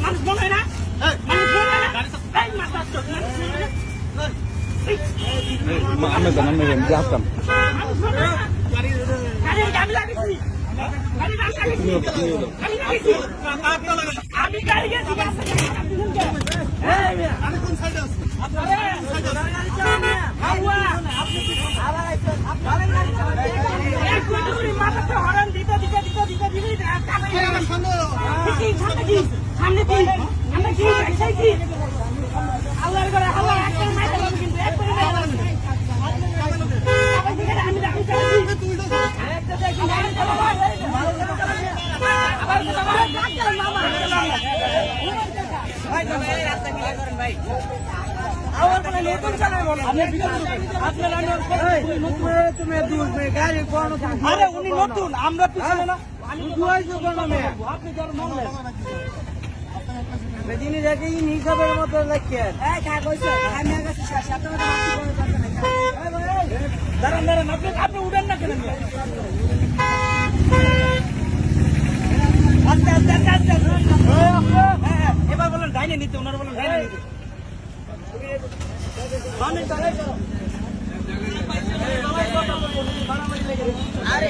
মানুষ বলে না আমি গাড়ি গেছি হরণ দিতে দিতে দিতে দিতে দিতে সামনে কি আমরা কি কি আল্লাহর করে আল্লাহ একটা মাইতে লাগবে কিন্তু একবারে মাইতে লাগবে আমি দেখি একটা দেখি ভাই আমার কোনো নতুন চালায় বলো আপনারা গাড়ি আরে উনি নতুন আমরা পিছনে না আমি আপনি যার মনে বেদিনী দেখে ইন হিসাবের মতো লেখেন দাঁড়ান দাঁড়ান আপনি উঠেন না কেন আস্তে আস্তে আস্তে আস্তে এবার বলেন ডাইনে নিতে ওনারা বলেন ডাইনে নিতে আরে